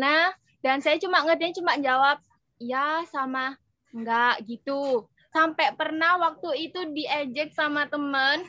Nah, dan saya cuma ngertiin cuma jawab ya sama enggak gitu. Sampai pernah waktu itu diejek sama temen.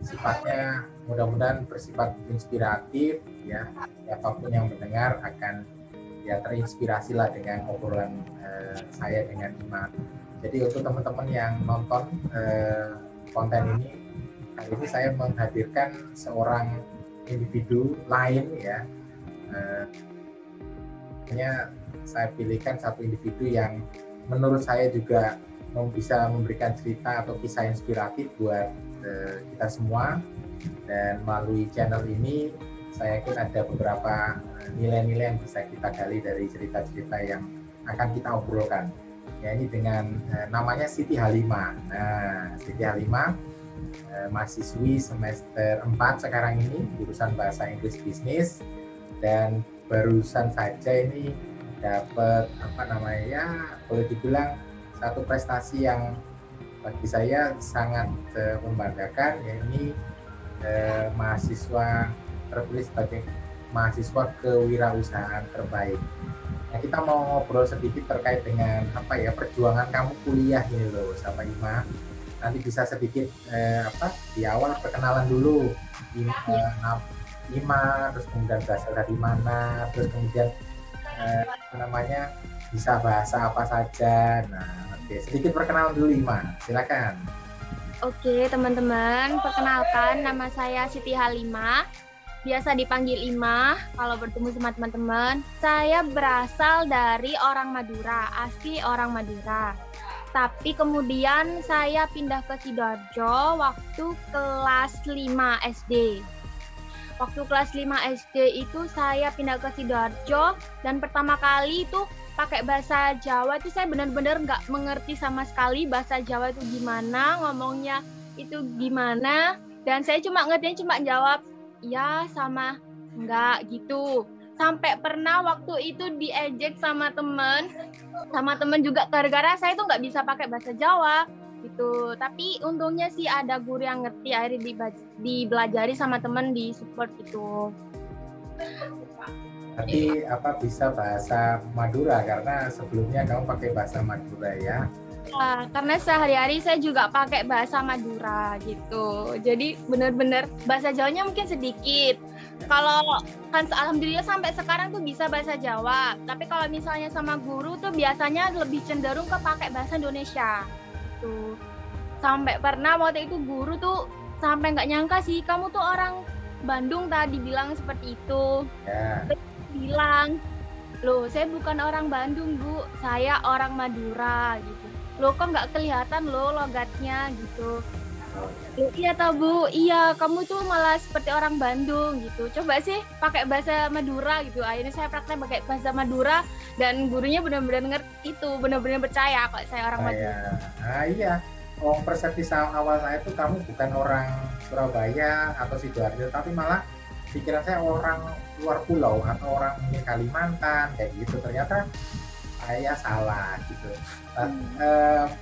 Sifatnya mudah-mudahan bersifat inspiratif ya, siapapun yang mendengar akan ya terinspirasi lah dengan obrolan saya dengan Ima. Jadi untuk teman-teman yang nonton konten ini, kali ini saya menghadirkan seorang individu lain ya. Hanya saya pilihkan satu individu yang menurut saya juga bisa memberikan cerita atau kisah inspiratif buat kita semua, dan melalui channel ini saya yakin ada beberapa nilai-nilai yang bisa kita gali dari cerita-cerita yang akan kita obrolkan. Ya, ini dengan namanya Siti Halimah. Nah, Siti Halimah mahasiswi semester 4 sekarang ini, jurusan Bahasa Inggris Bisnis, dan barusan saja ini dapat boleh dibilang satu prestasi yang bagi saya sangat membanggakan, yakni mahasiswa terpilih sebagai mahasiswa kewirausahaan terbaik. Nah, kita mau ngobrol sedikit terkait dengan perjuangan kamu kuliah ini loh, sama Ima. Nanti bisa sedikit di awal perkenalan dulu, Ima, terus kemudian berasal dari mana, terus kemudian bisa bahasa apa saja. Nah, oke, sedikit perkenalan dulu Ima, silakan. Oke, teman-teman, perkenalkan nama saya Siti Halimah. Biasa dipanggil Ima kalau bertemu sama teman-teman. Saya berasal dari orang Madura, asli orang Madura. Tapi kemudian saya pindah ke Sidoarjo waktu kelas 5 SD. Waktu kelas 5 SD itu saya pindah ke Sidoarjo, dan pertama kali itu pakai bahasa Jawa itu saya benar-benar nggak mengerti sama sekali bahasa Jawa itu gimana, ngomongnya itu gimana, dan saya cuma ngertiin cuma jawab ya sama enggak gitu. Sampai pernah waktu itu diejek sama temen juga gara-gara saya tuh nggak bisa pakai bahasa Jawa gitu. Tapi untungnya sih ada guru yang ngerti, akhirnya dibelajari sama temen, di support gitu. Berarti bisa bahasa Madura karena sebelumnya kamu pakai bahasa Madura ya? Nah, karena sehari-hari saya juga pakai bahasa Madura gitu. Jadi benar-benar bahasa Jawanya mungkin sedikit. Kalau kan alhamdulillah sampai sekarang tuh bisa bahasa Jawa. Tapi kalau misalnya sama guru tuh biasanya lebih cenderung ke pakai bahasa Indonesia. Gitu. Sampai pernah waktu itu guru tuh sampai nggak nyangka sih, kamu tuh orang Bandung tadi bilang seperti itu. Ya. Bilang, loh saya bukan orang Bandung Bu, saya orang Madura gitu. Loh kok nggak kelihatan loh logatnya gitu. Loh, iya tau Bu, iya kamu tuh malah seperti orang Bandung gitu. Coba sih pakai bahasa Madura gitu. Akhirnya saya praktek pakai bahasa Madura, dan gurunya benar-benar ngerti itu, benar-benar percaya kalau saya orang Madura. Iya. Persepsi awal saya tuh kamu bukan orang Surabaya atau Sidoarjo, tapi malah pikiran saya orang luar pulau atau orang mungkin Kalimantan kayak gitu. Ternyata saya salah gitu.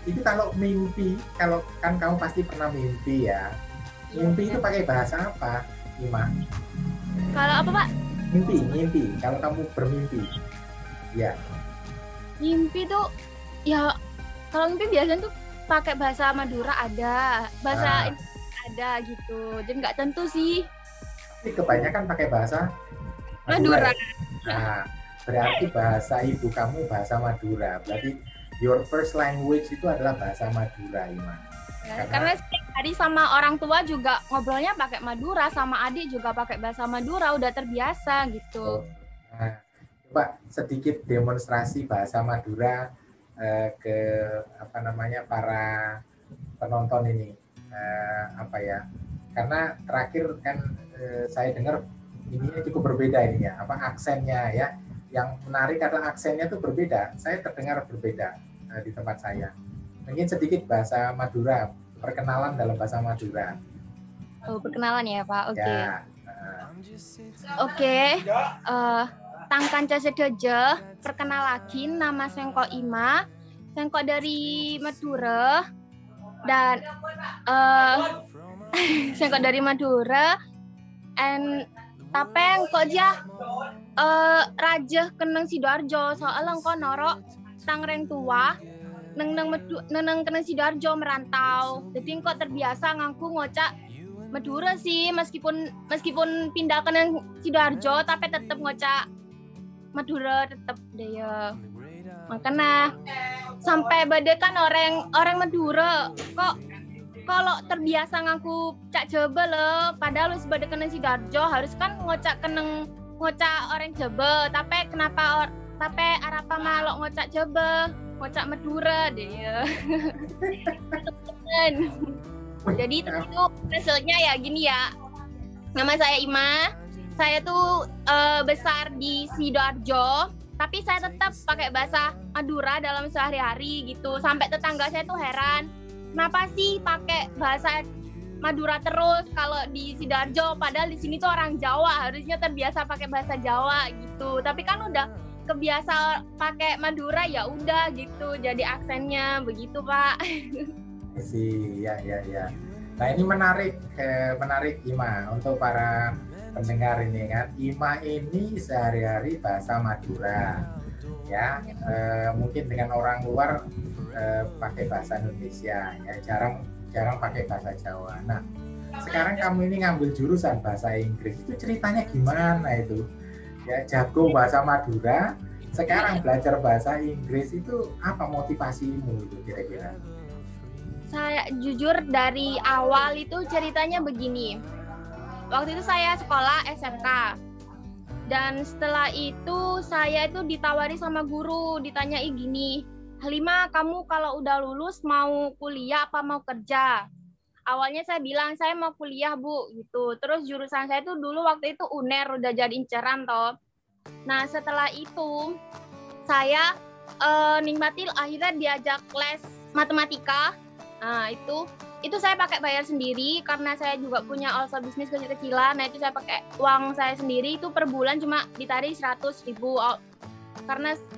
Itu kalau mimpi, kalau kan kamu pasti pernah mimpi ya. Mimpi itu pakai bahasa apa, Ima? Kalau apa Pak? Mimpi. Kalau kamu bermimpi, ya. Mimpi tuh ya, kalau mimpi biasanya tuh pakai bahasa Madura ada, bahasa ada gitu. Jadi nggak tentu sih. Tapi kebanyakan pakai bahasa Madura. Nah, berarti bahasa ibu kamu bahasa Madura. Berarti your first language itu adalah bahasa Madura, Ima. Ya, karena setiap hari sama orang tua juga ngobrolnya pakai Madura, sama adik juga pakai bahasa Madura, udah terbiasa gitu. Nah, Pak, sedikit demonstrasi bahasa Madura ke para penonton ini, karena terakhir kan saya dengar ini cukup berbeda ini ya, aksennya ya. Yang menarik adalah aksennya itu berbeda. Saya terdengar berbeda di tempat saya. Mungkin sedikit bahasa Madura, perkenalan dalam bahasa Madura. Oh, perkenalan ya Pak, oke. Ya. Oke, tangkanca sedojo, perkenalakin nama Sengko Ima, Sengko dari Madura, dan Sengko dari Madura, and tapeng kok aja raja keneng Sidoarjo, soalnya engko noro tangreng tua neneng keneng Sidoarjo merantau, jadi engko terbiasa ngangku ngocak Madura sih, meskipun pindah ke Sidoarjo tapi tetap ngocak Madura tetap deh ya. Makanya sampai badai kan orang Madura kok kalau terbiasa ngaku cak Jawa loh, padahal lu sebagai kena Sidoarjo harus kan ngocak orang Jawa, tapi kenapa arapa malok ngocak Jawa, ngocak Madura deh ya. Jadi itu hasilnya ya gini ya. Nama saya Ima. Saya tuh besar di Sidoarjo, tapi saya tetap pakai bahasa Madura dalam sehari-hari gitu. Sampai tetangga saya tuh heran, kenapa sih pakai bahasa Madura terus kalau di Sidoarjo, padahal di sini tuh orang Jawa, harusnya terbiasa pakai bahasa Jawa gitu. Tapi kan udah kebiasa pakai Madura ya udah gitu, jadi aksennya begitu Pak. Ya. Nah ini menarik Ima untuk para pendengar ini kan. Ima ini sehari-hari bahasa Madura, ya mungkin dengan orang luar pakai bahasa Indonesia, ya jarang pakai bahasa Jawa. Nah sekarang kamu ini ngambil jurusan bahasa Inggris, itu ceritanya gimana itu? Ya jago bahasa Madura, sekarang belajar bahasa Inggris, itu apa motivasimu itu kira-kira? Saya jujur dari awal itu ceritanya begini. Waktu itu saya sekolah SMK. Dan setelah itu saya itu ditawari sama guru, ditanyai gini, Halima, kamu kalau udah lulus mau kuliah apa mau kerja? Awalnya saya bilang saya mau kuliah Bu gitu. Terus jurusan saya itu dulu waktu itu UNER, udah jadi inceran toh. Nah setelah itu saya nikmatin akhirnya diajak les matematika. Nah itu saya pakai bayar sendiri karena saya juga punya also bisnis kecil-kecilan. Nah itu saya pakai uang saya sendiri, itu per bulan cuma ditarik 100.000.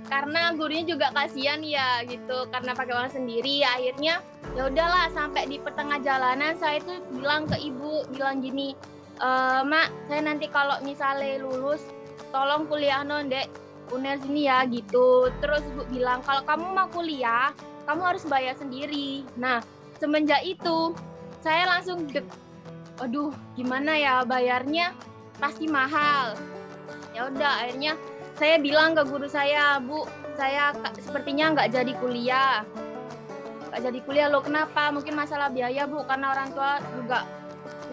Karena gurunya juga kasihan ya gitu, karena pakai uang sendiri. Akhirnya ya udahlah, sampai di pertengah jalanan saya itu bilang ke ibu, bilang gini, Mak, saya nanti kalau misalnya lulus tolong kuliah Dek UNER sini ya gitu. Terus ibu bilang kalau kamu mau kuliah kamu harus bayar sendiri. Nah semenjak itu saya langsung waduh gimana ya bayarnya, pasti mahal. Ya udah akhirnya saya bilang ke guru saya, Bu, saya sepertinya nggak jadi kuliah. Nggak jadi kuliah loh, kenapa? Mungkin masalah biaya Bu, karena orang tua juga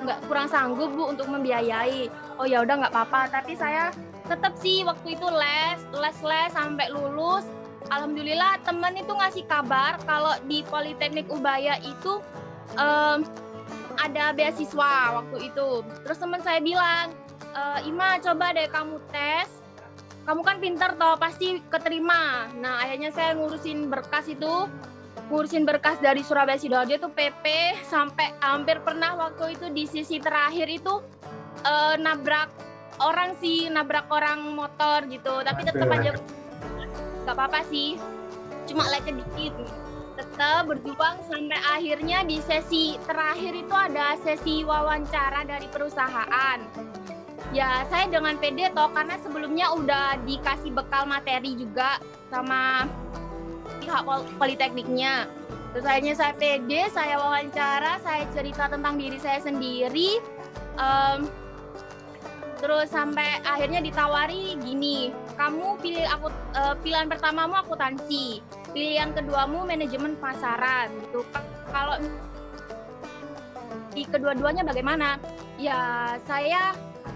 nggak kurang sanggup Bu untuk membiayai. Oh ya udah nggak apa-apa. Tapi saya tetap sih waktu itu les sampai lulus. Alhamdulillah teman itu ngasih kabar kalau di Politeknik Ubaya itu ada beasiswa waktu itu. Terus teman saya bilang, Ima coba deh kamu tes. Kamu kan pintar toh, pasti keterima. Nah akhirnya saya ngurusin berkas dari Surabaya Sidoarjo itu PP, sampai hampir pernah waktu itu di sisi terakhir itu nabrak orang motor gitu. Tapi tetap aja nggak apa-apa sih, cuma lecet dikit. Tetap berjuang sampai akhirnya di sesi terakhir itu ada sesi wawancara dari perusahaan. Ya saya dengan pede toh, karena sebelumnya udah dikasih bekal materi juga sama pihak Politekniknya. Terus akhirnya saya pede, saya wawancara, saya cerita tentang diri saya sendiri. Terus sampai akhirnya ditawari gini, kamu pilihan pertamamu akuntansi, pilihan keduamu manajemen pemasaran gitu. Kalau di kedua-duanya bagaimana? Ya saya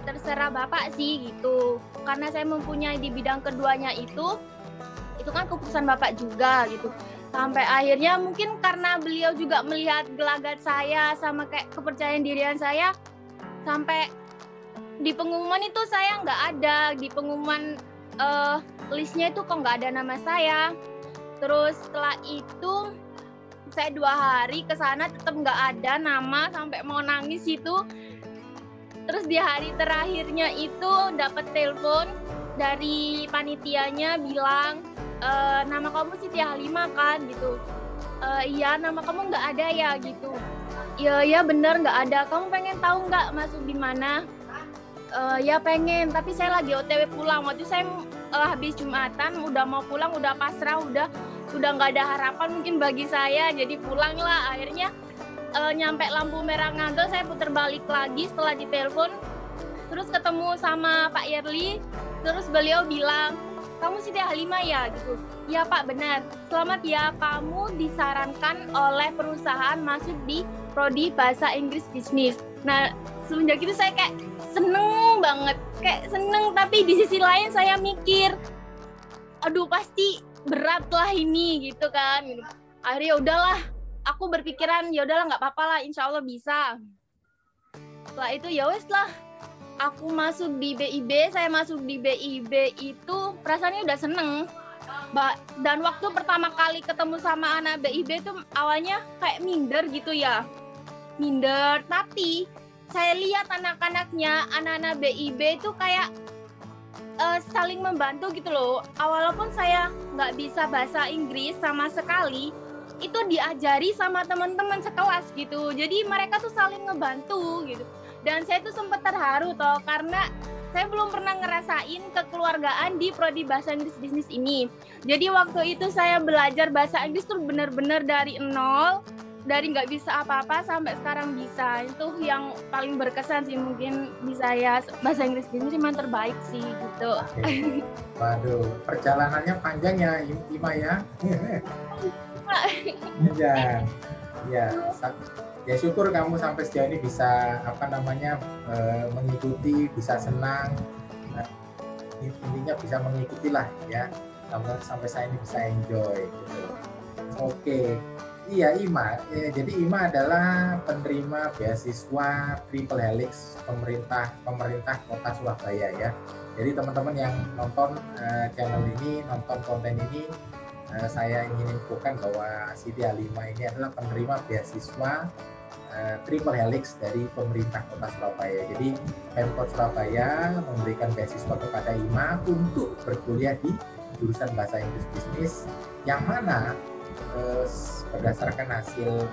terserah Bapak sih gitu. Karena saya mempunyai di bidang keduanya itu kan keputusan Bapak juga gitu. Sampai akhirnya mungkin karena beliau juga melihat gelagat saya sama kayak kepercayaan dirian saya, sampai di pengumuman itu saya nggak ada, di pengumuman listnya itu kok nggak ada nama saya. Terus setelah itu saya 2 hari ke sana tetap nggak ada nama, sampai mau nangis itu. Terus di hari terakhirnya itu dapat telepon dari panitianya bilang, nama kamu Siti Halimah kan gitu. Iya, nama kamu nggak ada ya gitu. Iya bener nggak ada. Kamu pengen tahu nggak masuk di mana? Ya pengen, tapi saya lagi OTW pulang. Waktu saya habis Jumatan, udah mau pulang, udah pasrah, udah nggak ada harapan mungkin bagi saya. Jadi pulang lah. Akhirnya nyampe lampu merah Ngagel, saya putar balik lagi setelah ditelepon. Terus ketemu sama Pak Yerli. Terus beliau bilang, kamu Siti Halimah ya gitu. Ya Pak, benar. Selamat ya, kamu disarankan oleh perusahaan masuk di prodi bahasa Inggris bisnis. Nah, semenjak itu saya kayak seneng banget, kayak seneng. Tapi di sisi lain saya mikir, aduh pasti berat lah ini gitu kan. Akhirnya ya udahlah, aku berpikiran ya udahlah nggak apa-apa lah, insya Allah bisa. Setelah itu ya wes lah. Aku masuk di BIB, saya masuk di BIB itu perasaannya udah seneng. Dan waktu pertama kali ketemu sama anak BIB itu awalnya kayak minder gitu ya. Minder, tapi saya lihat anak-anaknya, anak-anak BIB itu kayak saling membantu gitu loh. Walaupun saya nggak bisa bahasa Inggris sama sekali, itu diajari sama teman-teman sekelas gitu. Jadi mereka tuh saling ngebantu gitu. Dan saya tuh sempat terharu toh, karena saya belum pernah ngerasain kekeluargaan di prodi bahasa Inggris bisnis ini. Jadi waktu itu saya belajar bahasa Inggris tuh bener-bener dari nol, dari nggak bisa apa-apa sampai sekarang bisa. Itu yang paling berkesan sih mungkin di saya. Bahasa Inggris bisnis memang terbaik sih gitu. Oke. Waduh, perjalanannya panjang ya Ima ya. Ya syukur kamu sampai sejauh ini bisa mengikuti, bisa senang, intinya bisa mengikuti lah ya, sampai saya ini bisa enjoy gitu. Oke, iya Ima, jadi Ima adalah penerima beasiswa Triple Helix pemerintah Kota Surabaya ya. Jadi teman-teman yang nonton channel ini, nonton konten ini, saya ingin infokan bahwa Siti Halimah ini adalah penerima beasiswa Triple Helix dari pemerintah Kota Surabaya. Jadi Pemkot Surabaya memberikan beasiswa kepada Ima untuk berkuliah di jurusan bahasa Inggris bisnis, yang mana berdasarkan hasil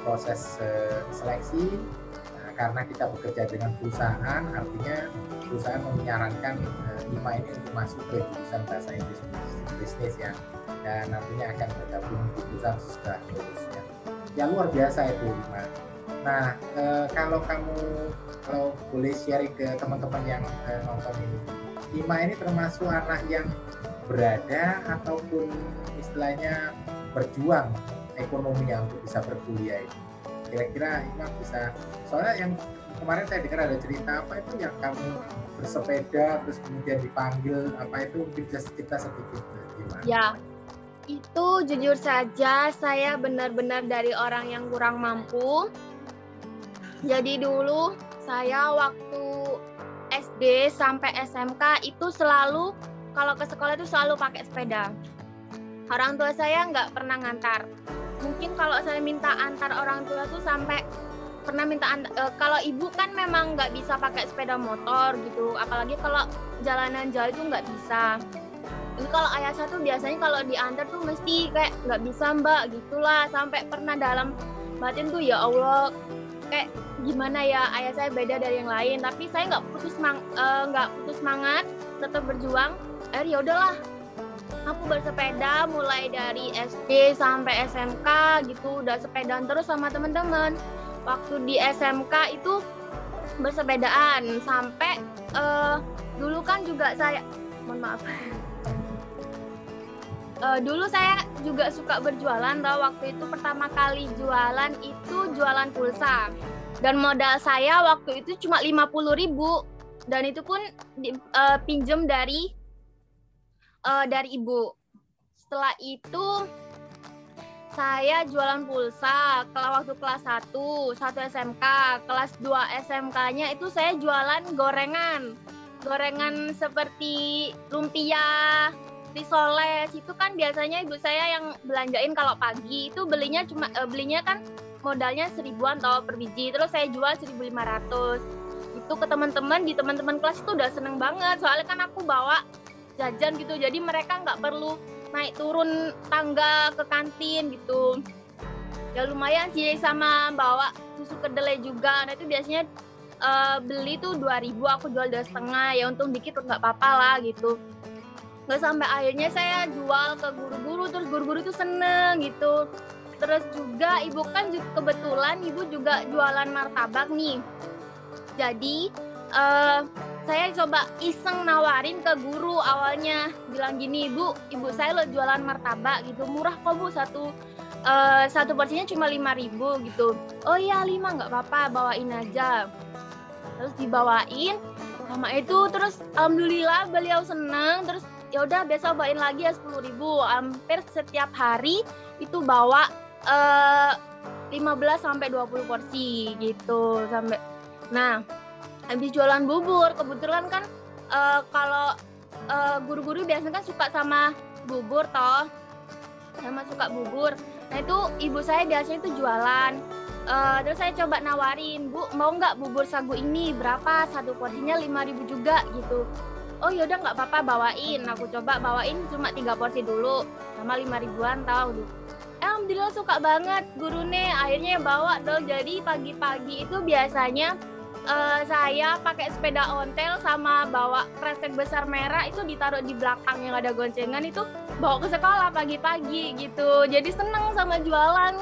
proses seleksi, karena kita bekerja dengan perusahaan, artinya perusahaan menyarankan Ima ini untuk masuk ke jurusan bahasa Inggris bisnis ya, dan nantinya akan bergabung di jurusan setelah lulusnya. Ya luar biasa itu Ima. Nah, kalau boleh sharing ke teman-teman yang nonton ini, Ima ini termasuk anak yang berada ataupun istilahnya berjuang ekonominya untuk bisa berkuliah ini. Kira-kira Ima bisa, soalnya yang kemarin saya dengar ada cerita apa itu yang kamu bersepeda terus kemudian dipanggil, apa itu mungkin bisa cerita sedikit gimana? Ya. Itu jujur saja saya benar-benar dari orang yang kurang mampu. Jadi dulu saya waktu SD sampai SMK itu selalu kalau ke sekolah itu selalu pakai sepeda. Orang tua saya nggak pernah ngantar. Mungkin kalau saya minta antar orang tua tuh sampai pernah minta kalau ibu kan memang nggak bisa pakai sepeda motor gitu. Apalagi kalau jalanan jauh itu nggak bisa. Ini kalau ayah saya tuh biasanya kalau diantar tuh mesti kayak nggak bisa mbak gitulah, sampai pernah dalam batin tuh ya Allah kayak gimana ya, ayah saya beda dari yang lain, tapi saya nggak putus semangat, tetap berjuang. Ya udahlah, aku bersepeda mulai dari SD sampai SMK gitu, udah sepedaan terus sama teman-teman. Waktu di SMK itu bersepedaan sampai dulu kan juga saya, mohon maaf. Dulu saya juga suka berjualan, waktu itu pertama kali jualan itu jualan pulsa. Dan modal saya waktu itu cuma 50.000 dan itu pun pinjem dari ibu. Setelah itu saya jualan pulsa waktu kelas 1 SMK, kelas 2 SMK-nya itu saya jualan gorengan seperti lumpia, risoles. Itu kan biasanya ibu saya yang belanjain kalau pagi. Itu belinya kan modalnya 1.000-an per biji, terus saya jual 1.500. Itu ke teman-teman, di teman-teman kelas itu udah seneng banget, soalnya kan aku bawa jajan gitu, jadi mereka nggak perlu naik turun tangga ke kantin gitu. Ya lumayan sih, sama bawa susu kedelai juga. Nah itu biasanya beli tuh 2.000, aku jual 2,5, ya untung dikit nggak apa-apa lah gitu. Nggak sampai akhirnya saya jual ke guru-guru, terus guru-guru tuh seneng gitu. Terus juga ibu kan kebetulan ibu juga jualan martabak nih. Jadi saya coba iseng nawarin ke guru awalnya, bilang gini, ibu saya lo jualan martabak gitu, murah kok bu, satu porsinya cuma 5.000 gitu. Oh iya 5 nggak apa-apa, bawain aja. Terus dibawain sama itu, terus alhamdulillah beliau seneng. Terus ya udah besok bawain lagi ya 10.000. Hampir setiap hari itu bawa 15 sampai 20 porsi gitu sampai. Nah, habis jualan bubur, kebetulan kan kalau guru-guru biasanya kan suka sama bubur toh, sama suka bubur. Nah itu ibu saya biasanya itu jualan. Terus saya coba nawarin, Bu mau nggak bubur sagu ini, berapa, satu porsinya 5.000 juga gitu. Oh yaudah nggak apa-apa, bawain. Aku coba bawain cuma 3 porsi dulu sama 5.000-an tahu. Alhamdulillah suka banget gurune, akhirnya bawa dong. Jadi pagi-pagi itu biasanya saya pakai sepeda ontel sama bawa kresek besar merah, itu ditaruh di belakang yang ada goncengan, itu bawa ke sekolah pagi-pagi gitu. Jadi seneng sama jualan.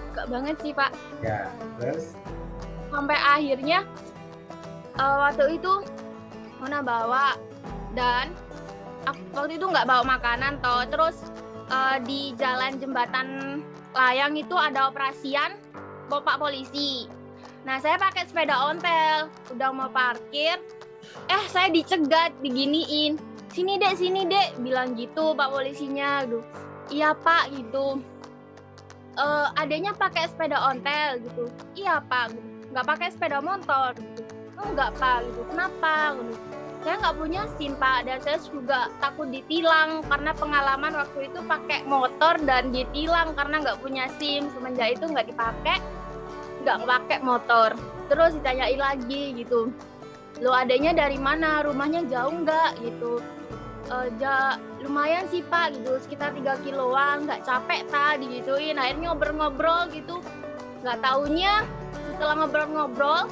Suka banget sih Pak. Ya, terus? Sampai akhirnya waktu itu Mona bawa, dan waktu itu nggak bawa makanan toh. Terus di jalan jembatan layang itu ada operasian bapak polisi. Nah saya pakai sepeda ontel, udah mau parkir, saya dicegat, diginiin, sini dek, bilang gitu pak polisinya. Aduh, iya pak gitu. Adanya pakai sepeda ontel gitu. Iya pak, nggak pakai sepeda motor gitu. Enggak pak gitu. Kenapa? Gitu. Saya nggak punya SIM pak, dan saya juga takut ditilang karena pengalaman waktu itu pakai motor dan ditilang karena nggak punya SIM. Semenjak itu nggak pakai motor. Terus ditanyain lagi gitu, lo adanya dari mana, rumahnya jauh nggak gitu. Lumayan sih pak gitu, sekitar 3 kiloan, nggak capek tadi gituin. Akhirnya ngobrol-ngobrol gitu, nggak taunya setelah ngobrol-ngobrol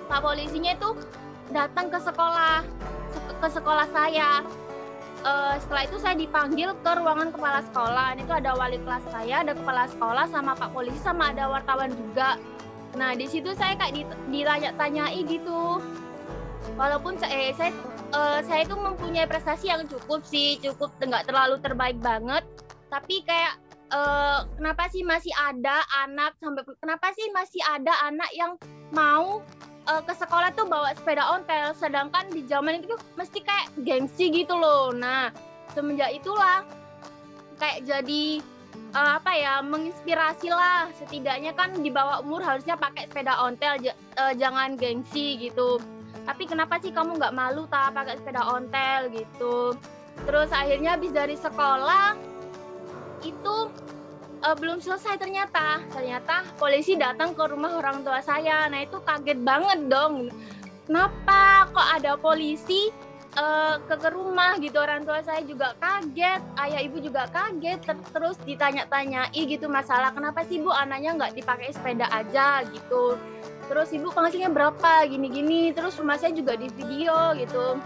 pak polisinya itu datang ke sekolah saya. Setelah itu saya dipanggil ke ruangan kepala sekolah. Itu ada wali kelas saya, ada kepala sekolah, sama pak polisi, sama ada wartawan juga. Nah di situ saya kayak ditanya-tanyai gitu. Walaupun saya itu mempunyai prestasi yang cukup nggak terlalu terbaik banget, tapi kayak kenapa sih masih ada anak yang mau ke sekolah tuh bawa sepeda ontel, sedangkan di zaman itu mesti kayak gengsi gitu loh. Nah semenjak itulah kayak jadi menginspirasi lah, setidaknya kan di bawah umur harusnya pakai sepeda ontel, jangan gengsi gitu. Tapi kenapa sih kamu nggak malu pakai sepeda ontel gitu. Terus akhirnya habis dari sekolah itu belum selesai, ternyata polisi datang ke rumah orang tua saya. Nah itu kaget banget dong, kenapa kok ada polisi ke rumah gitu. Orang tua saya juga kaget, ayah ibu juga kaget. Terus ditanya-tanyai gitu masalah, kenapa sih bu anaknya nggak dipakai sepeda aja gitu. Terus ibu penghasilannya berapa, gini-gini. Terus rumah saya juga di video gitu.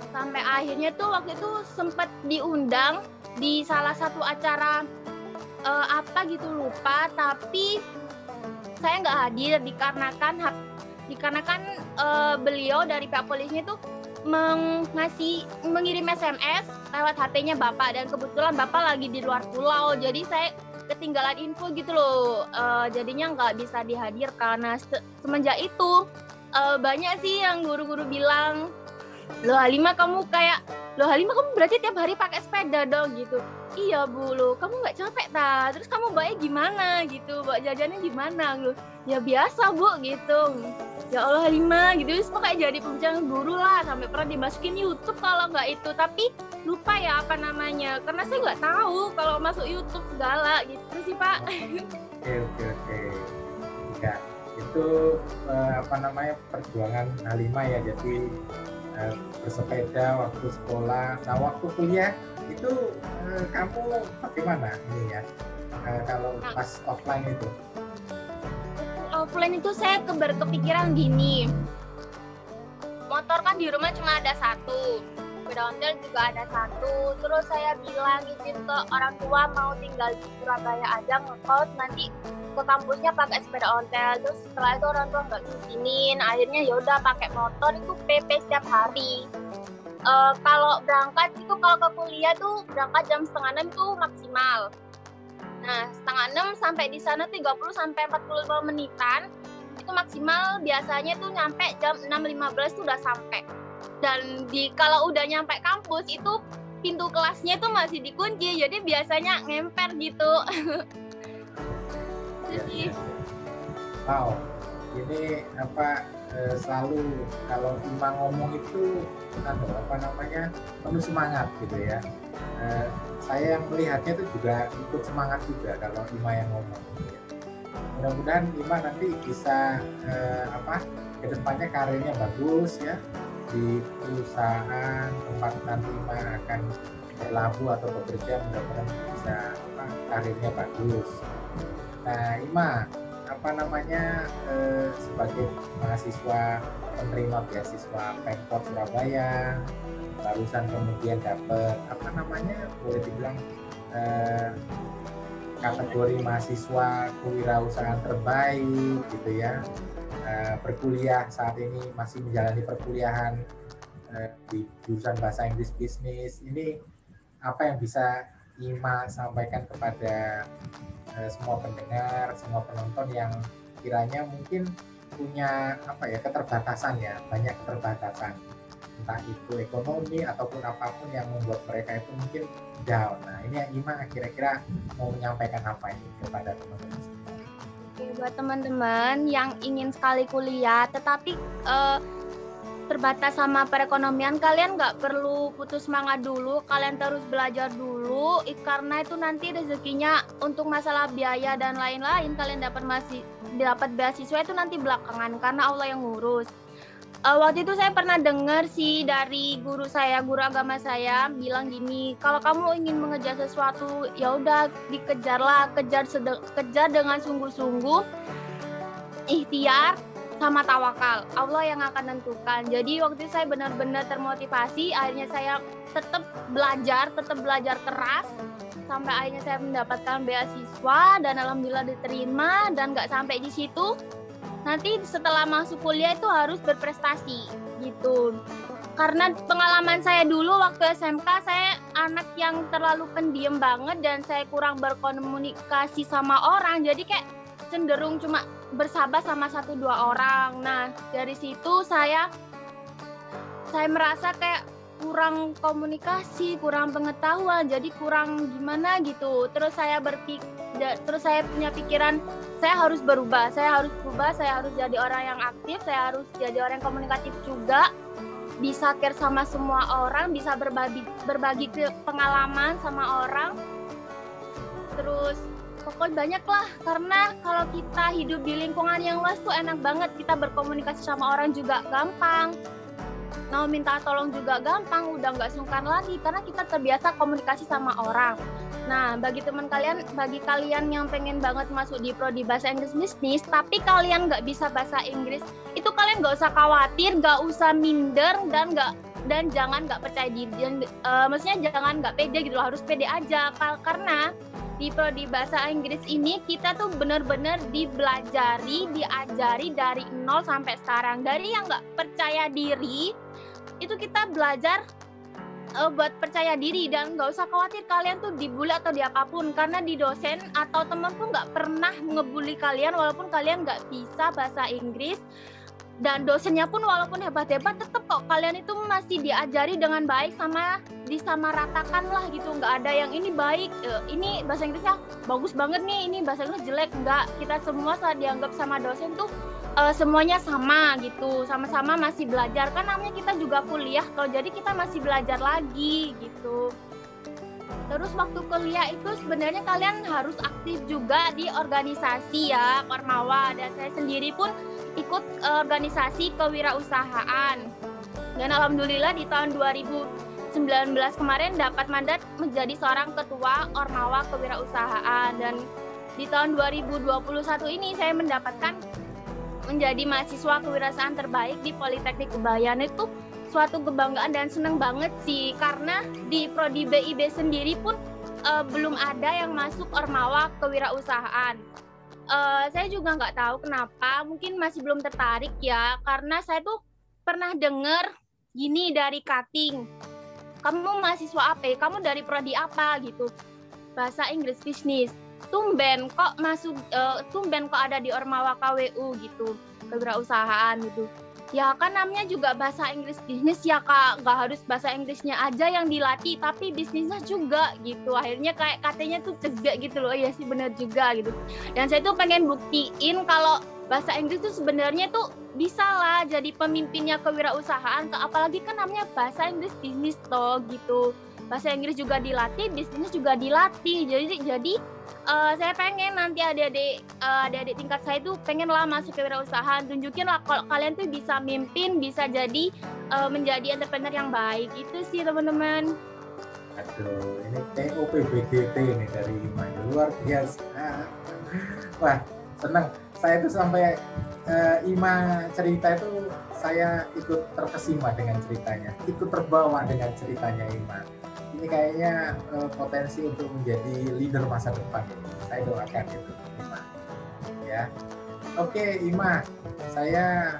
Sampai akhirnya tuh waktu itu sempat diundang di salah satu acara lupa, tapi saya nggak hadir dikarenakan beliau dari pihak polisinya tuh mengirim SMS lewat HP-nya Bapak, dan kebetulan Bapak lagi di luar pulau, jadi saya ketinggalan info gitu loh. Jadinya nggak bisa dihadirkan. Nah, semenjak itu banyak sih yang guru-guru bilang, Loh Halimah kamu berarti tiap hari pakai sepeda dong gitu. Iya Bu, loh kamu nggak capek ta? Terus kamu bawa gimana gitu, bawa jajannya gimana? Loh, ya biasa Bu gitu. Ya Allah Halimah gitu, semua kayak jadi pembicaraan guru lah, sampai pernah dimasukin YouTube kalau nggak itu, tapi lupa ya apa namanya, karena saya nggak tahu kalau masuk YouTube segala gitu sih Pak. Oke. Ya, itu perjuangan Halimah ya, jadi bersepeda waktu sekolah. Nah waktu kuliah itu kamu bagaimana ini ya, kalau pas offline itu? Offline itu saya berkepikiran gini, motor kan di rumah cuma ada satu, sepeda ontel juga ada satu. Terus saya bilang izin ke orang tua mau tinggal di Surabaya aja ngekos, nanti ke kampusnya pakai sepeda ontel. Terus setelah itu orang tua nggak ngizinin, akhirnya ya udah pakai motor itu PP setiap hari. Kalau berangkat itu, kalau ke kuliah tuh berangkat jam 5:30 tuh maksimal. Nah, 5:30 sampai di sana 30-45 menitan itu maksimal, biasanya tuh nyampe jam 6:15 tuh udah sampai. Dan kalau udah nyampe kampus itu pintu kelasnya itu masih dikunci, jadi biasanya ngemper gitu. Ya. Wow, ini selalu kalau Ima ngomong itu penuh semangat gitu ya. Saya yang melihatnya itu juga ikut semangat juga kalau Ima yang ngomong gitu ya. Mudah-mudahan Ima nanti bisa kedepannya karirnya bagus ya di perusahaan tempat nanti Ima akan berlabuh atau bekerja, mudah-mudahan bisa karirnya bagus. Nah Ima sebagai mahasiswa penerima beasiswa Pemkot Surabaya, barusan kemudian dapat boleh dibilang kategori mahasiswa kewirausahaan terbaik gitu ya, berkuliah saat ini masih menjalani perkuliahan di jurusan bahasa Inggris bisnis. Ini apa yang bisa Ima sampaikan kepada semua pendengar, semua penonton yang kiranya mungkin punya keterbatasan ya, banyak keterbatasan, entah itu ekonomi ataupun apapun yang membuat mereka itu mungkin down. Nah ini yang Ima kira-kira mau menyampaikan apa ini kepada teman-teman semua? Buat teman-teman yang ingin sekali kuliah tetapi terbatas sama perekonomian, kalian nggak perlu putus semangat dulu, kalian terus belajar dulu, karena itu nanti rezekinya untuk masalah biaya dan lain-lain kalian dapat beasiswa itu nanti belakangan, karena Allah yang ngurus. Waktu itu saya pernah dengar sih dari guru agama saya bilang gini, kalau kamu ingin mengejar sesuatu ya udah dikejarlah, kejar dengan sungguh-sungguh, ikhtiar sama tawakal, Allah yang akan tentukan. Jadi waktu itu saya benar-benar termotivasi, akhirnya saya tetap belajar keras, sampai akhirnya saya mendapatkan beasiswa dan alhamdulillah diterima. Dan nggak sampai di situ, nanti setelah masuk kuliah itu harus berprestasi gitu. Karena pengalaman saya dulu waktu SMK, saya anak yang terlalu pendiam banget dan saya kurang berkomunikasi sama orang, jadi kayak cenderung cuma bersahabat sama 1-2 orang. Nah dari situ saya merasa kayak kurang komunikasi, kurang pengetahuan, jadi kurang gimana gitu. Terus saya punya pikiran saya harus berubah, saya harus jadi orang yang aktif, saya harus jadi orang yang komunikatif juga, bisa care sama semua orang, bisa berbagi pengalaman sama orang. Terus pokoknya banyak lah, karena kalau kita hidup di lingkungan yang luas tuh enak banget, kita berkomunikasi sama orang juga gampang, mau minta tolong juga gampang, udah nggak sungkan lagi karena kita terbiasa komunikasi sama orang. Nah bagi kalian yang pengen banget masuk di prodi bahasa Inggris bisnis tapi kalian nggak bisa bahasa Inggris, itu kalian nggak usah khawatir, nggak usah minder, dan jangan nggak percaya diri, maksudnya jangan nggak pede gitu loh, harus pede aja, karena di prodi bahasa Inggris ini kita tuh benar-benar diajari dari nol sampai sekarang. Dari yang nggak percaya diri, itu kita belajar buat percaya diri dan nggak usah khawatir kalian tuh dibully atau diapapun, karena di dosen atau teman pun nggak pernah ngebully kalian walaupun kalian nggak bisa bahasa Inggris, dan dosennya pun walaupun hebat-hebat tetap kok kalian itu masih diajari dengan baik sama disamaratakan lah gitu. Nggak ada yang ini baik, ini bahasa Inggrisnya bagus banget nih, ini bahasa Inggris jelek. Nggak, kita semua saat dianggap sama dosen tuh semuanya sama gitu, sama-sama masih belajar, kan namanya kita juga kuliah toh, jadi kita masih belajar lagi gitu. Terus waktu kuliah itu sebenarnya kalian harus aktif juga di organisasi ya, Ormawa, dan saya sendiri pun ikut organisasi kewirausahaan, dan alhamdulillah di tahun 2019 kemarin dapat mandat menjadi seorang ketua Ormawa kewirausahaan, dan di tahun 2021 ini saya mendapatkan menjadi mahasiswa kewirausahaan terbaik di Politeknik Kebayan. Itu suatu kebanggaan dan seneng banget sih, karena di prodi BIB sendiri pun belum ada yang masuk Ormawa kewirausahaan. Saya juga nggak tahu kenapa, mungkin masih belum tertarik ya, karena saya tuh pernah dengar gini dari cutting, kamu mahasiswa apa? Kamu dari prodi apa gitu? Bahasa Inggris bisnis. Tumben kok masuk, tumben kok ada di Ormawa KWU gitu, kewirausahaan gitu. Ya kan namanya juga bahasa Inggris bisnis ya Kak, nggak harus bahasa Inggrisnya aja yang dilatih, tapi bisnisnya juga gitu. Akhirnya kayak katanya tuh cegak gitu loh, ya sih benar juga gitu. Dan saya tuh pengen buktiin kalau bahasa Inggris tuh sebenarnya tuh bisa lah jadi pemimpinnya kewirausahaan, apalagi kan namanya bahasa Inggris bisnis toh gitu. Bahasa Inggris juga dilatih, bisnis juga dilatih. Jadi saya pengen nanti adik-adik tingkat saya tuh pengen lah masuk kewirausahaan, tunjukin lah kalau kalian tuh bisa mimpin, bisa jadi menjadi entrepreneur yang baik. Itu sih teman-teman. Aduh, ini TOPBGT ini dari Ima, luar biasa. Wah, senang. Saya tuh sampai Ima cerita itu saya ikut terkesima dengan ceritanya, ikut terbawa dengan ceritanya Ima. Ini kayaknya potensi untuk menjadi leader masa depan ini. Saya doakan itu, Ima. Ya, oke Ima, saya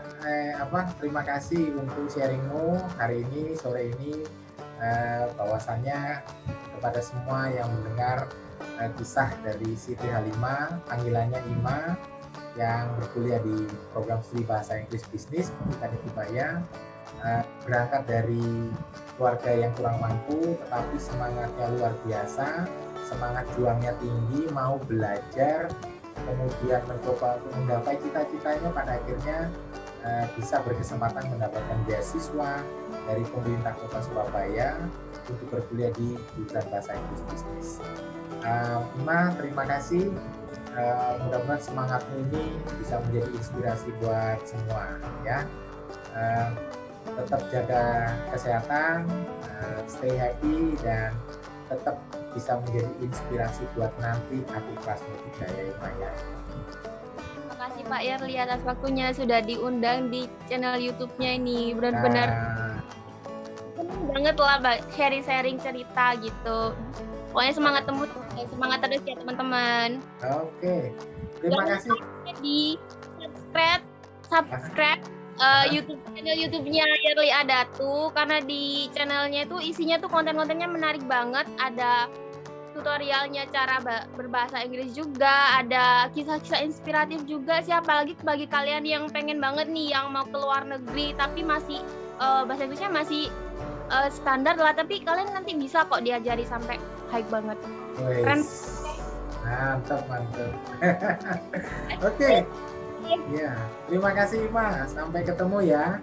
terima kasih untuk sharingmu hari ini, sore ini, bahwasannya kepada semua yang mendengar kisah dari Siti Halimah, panggilannya Ima, yang berkuliah di program studi bahasa Inggris bisnis Politeknik Kebayan, berangkat dari keluarga yang kurang mampu, tetapi semangatnya luar biasa, semangat juangnya tinggi, mau belajar, kemudian mencoba untuk menggapai cita-citanya, pada akhirnya bisa berkesempatan mendapatkan beasiswa dari pemerintah Kota Surabaya untuk berkuliah di jurusan bahasa Inggris bisnis. Ima, terima kasih. Mudah-mudahan semangatmu ini bisa menjadi inspirasi buat semua ya. Tetap jaga kesehatan, stay happy, dan tetap bisa menjadi inspirasi buat nanti adik kelasmu juga ya Ima ya. Terima kasih Pak Yerli atas waktunya, sudah diundang di channel YouTube-nya ini. Benar-benar senang banget lah sharing-sharing cerita gitu. Pokoknya semangat terus ya teman-teman. Oke, terima kasih. Di subscribe channel YouTube-nya Yerli Adatu, karena di channelnya itu isinya tuh konten-kontennya menarik banget. Ada tutorialnya cara berbahasa Inggris juga, ada kisah-kisah inspiratif juga sih, apalagi bagi kalian yang pengen banget nih yang mau ke luar negeri tapi masih bahasa Inggrisnya masih standar lah, tapi kalian nanti bisa kok diajari sampai high banget. Keren. Mantap. Oke. Ya, terima kasih Ima. Sampai ketemu ya.